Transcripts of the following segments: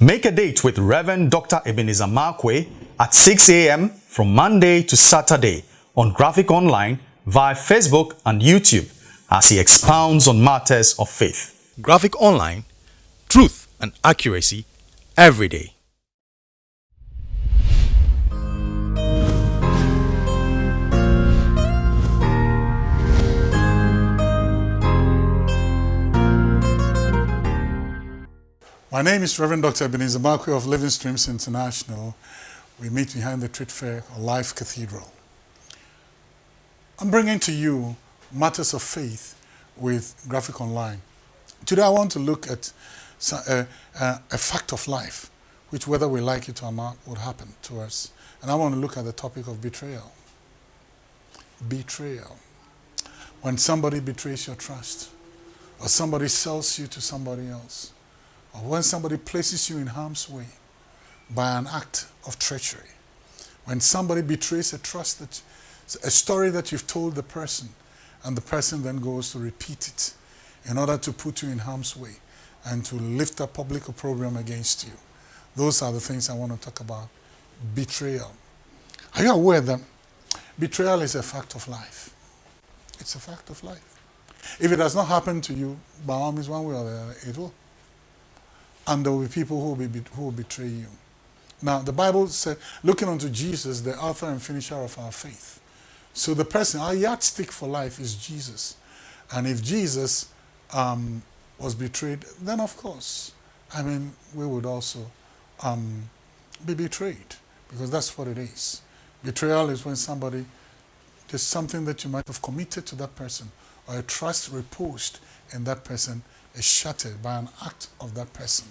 Make a date with Reverend Dr. Ebenezer Markwei at 6 a.m. from Monday to Saturday on Graphic Online via Facebook and YouTube as he expounds on matters of faith. Graphic Online, truth and accuracy every day. My name is Reverend Dr. Ebenezer Markwei of Living Streams International. We meet behind the Trade Fair or Life Cathedral. I'm bringing to you matters of faith with Graphic Online. Today I want to look at a fact of life, which whether we like it or not would happen to us. And I want to look at the topic of betrayal. Betrayal. When somebody betrays your trust, or somebody sells you to somebody else, or when somebody places you in harm's way by an act of treachery, when somebody betrays a trust, a story that you've told the person, and the person then goes to repeat it in order to put you in harm's way and to lift a public opprobrium against you. Those are the things I want to talk about. Betrayal. Are you aware that betrayal is a fact of life? It's a fact of life. If it has not happened to you, by all means, one way or the other, it will. And there will be people who will betray you. Now, the Bible said, looking unto Jesus, the author and finisher of our faith. So the person, our yardstick for life is Jesus. And if Jesus was betrayed, then of course, we would also be betrayed, because that's what it is. Betrayal is when there's something that you might have committed to that person, or a trust reposed in that person is shattered by an act of that person,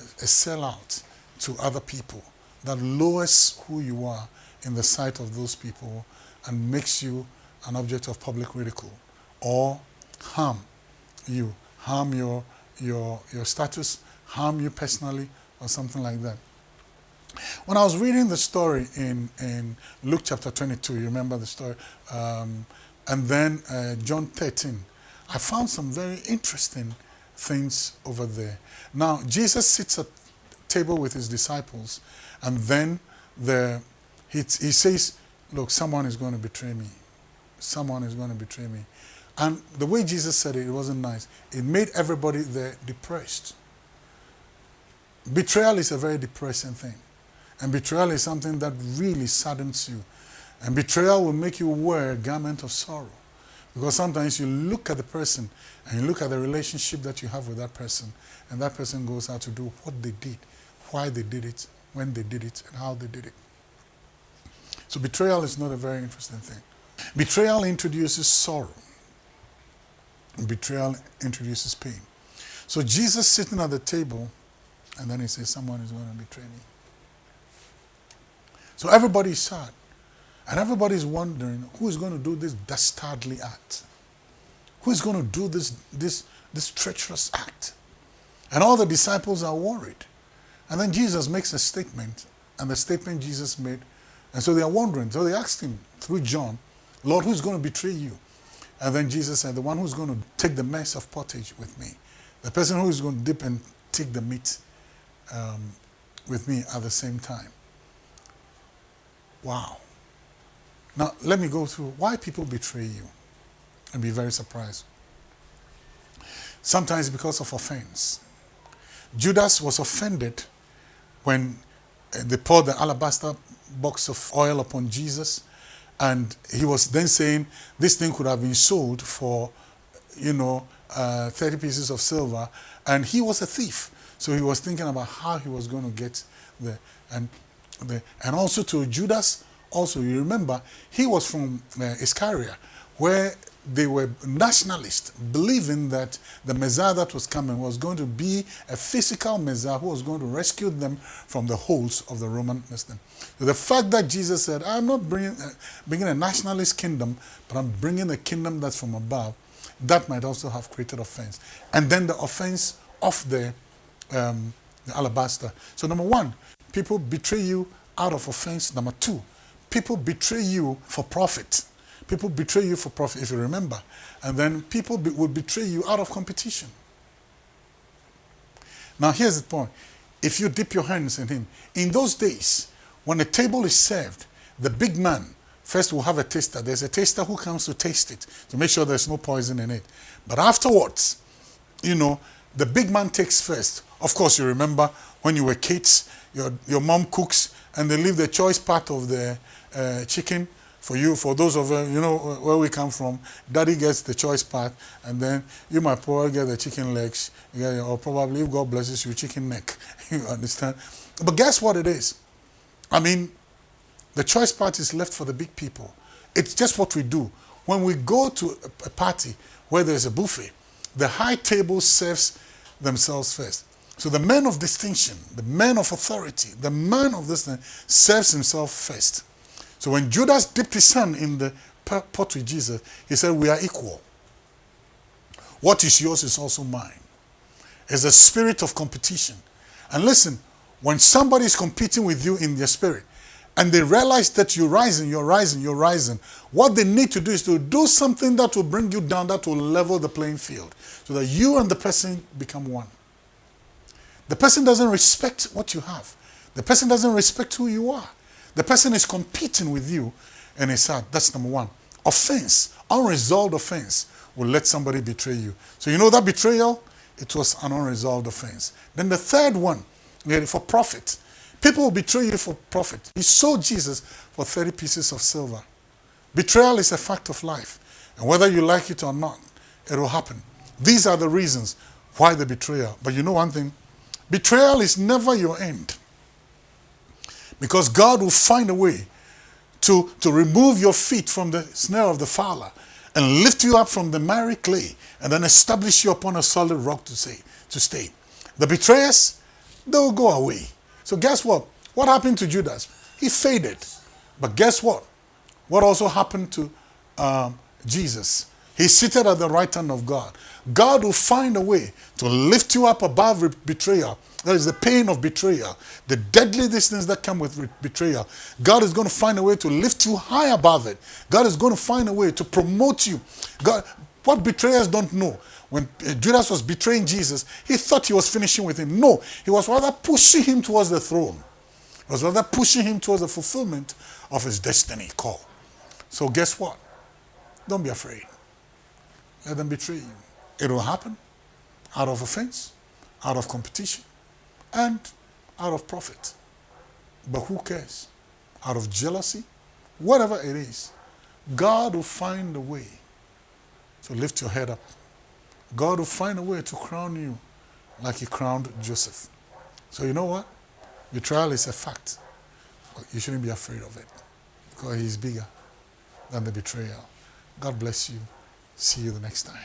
a sellout to other people that lowers who you are in the sight of those people and makes you an object of public ridicule, or harm your status, harm you personally, or something like that. When I was reading the story in Luke chapter 22, you remember the story, and then John 13, I found some very interesting things over there. Now, Jesus sits at table with his disciples, and then he says, look, someone is going to betray me. Someone is going to betray me. And the way Jesus said it, it wasn't nice. It made everybody there depressed. Betrayal is a very depressing thing. And betrayal is something that really saddens you. And betrayal will make you wear a garment of sorrow. Because sometimes you look at the person and you look at the relationship that you have with that person, and that person goes out to do what they did, why they did it, when they did it, and how they did it. So betrayal is not a very interesting thing. Betrayal introduces sorrow. Betrayal introduces pain. So Jesus sitting at the table, and then he says, someone is going to betray me. So everybody is sad. And everybody's wondering, who is going to do this dastardly act? Who is going to do this treacherous act? And all the disciples are worried. And then Jesus makes a statement, and the statement Jesus made, and so they are wondering. So they asked him through John, Lord, who's going to betray you? And then Jesus said, the one who's going to take the mess of pottage with me. The person who is going to dip and take the meat with me at the same time. Wow. Now, let me go through why people betray you and be very surprised. Sometimes because of offense. Judas was offended when they poured the alabaster box of oil upon Jesus, and he was then saying this thing could have been sold for 30 pieces of silver, and he was a thief, so he was thinking about how he was going to get and also to Judas. Also, you remember, he was from Iscariot, where they were nationalists, believing that the Messiah that was coming was going to be a physical Messiah who was going to rescue them from the holds of the Roman Muslim. So the fact that Jesus said, I'm not bringing a nationalist kingdom, but I'm bringing a kingdom that's from above, that might also have created offense. And then the offense of the alabaster. So number one, people betray you out of offense. Number two, people betray you for profit. People betray you for profit, if you remember. And then people will betray you out of competition. Now here's the point. if you dip your hands in him. In those days, when a table is served, the big man first will have a taster. There's a taster who comes to taste it, to make sure there's no poison in it. But afterwards, the big man takes first. Of course, you remember when you were kids, your mom cooks and they leave the choice part of the chicken for you. For those of where we come from, daddy gets the choice part, and then you might probably get the chicken legs, or probably, if God blesses you, chicken neck. You understand? But guess what it is? I mean, the choice part is left for the big people. It's just what we do. When we go to a party where there's a buffet, the high table serves themselves first. So the man of distinction, the man of authority, the man of this thing serves himself first. So when Judas dipped his hand in the pot with Jesus, he said, we are equal. What is yours is also mine. It's a spirit of competition. And listen, when somebody is competing with you in their spirit, and they realize that you're rising, what they need to do is to do something that will bring you down, that will level the playing field, so that you and the person become one. The person doesn't respect what you have. The person doesn't respect who you are. The person is competing with you, and it's hard. That's number one. Offense, unresolved offense, will let somebody betray you. So that betrayal, it was an unresolved offense. Then the third one, for profit. People will betray you for profit. He sold Jesus for 30 pieces of silver. Betrayal is a fact of life. And whether you like it or not, it will happen. These are the reasons why the betrayal. But you know one thing? Betrayal is never your end. Because God will find a way to remove your feet from the snare of the fowler and lift you up from the miry clay and then establish you upon a solid rock to stay. The betrayers, they will go away. So guess what? What happened to Judas? He faded. But guess what? What also happened to Jesus? He's seated at the right hand of God. God will find a way to lift you up above betrayal. That is the pain of betrayal, the deadly distance that come with betrayal. God is going to find a way to lift you high above it. God is going to find a way to promote you. God, what betrayers don't know, when Judas was betraying Jesus, he thought he was finishing with him. No, he was rather pushing him towards the throne. He was rather pushing him towards the fulfillment of his destiny call. So guess what? Don't be afraid. Let them betray you. It will happen out of offense, out of competition, and out of profit. But who cares? Out of jealousy, whatever it is, God will find a way to lift your head up. God will find a way to crown you like he crowned Joseph. So you know what? Betrayal is a fact. But you shouldn't be afraid of it, because he's bigger than the betrayal. God bless you. See you the next time.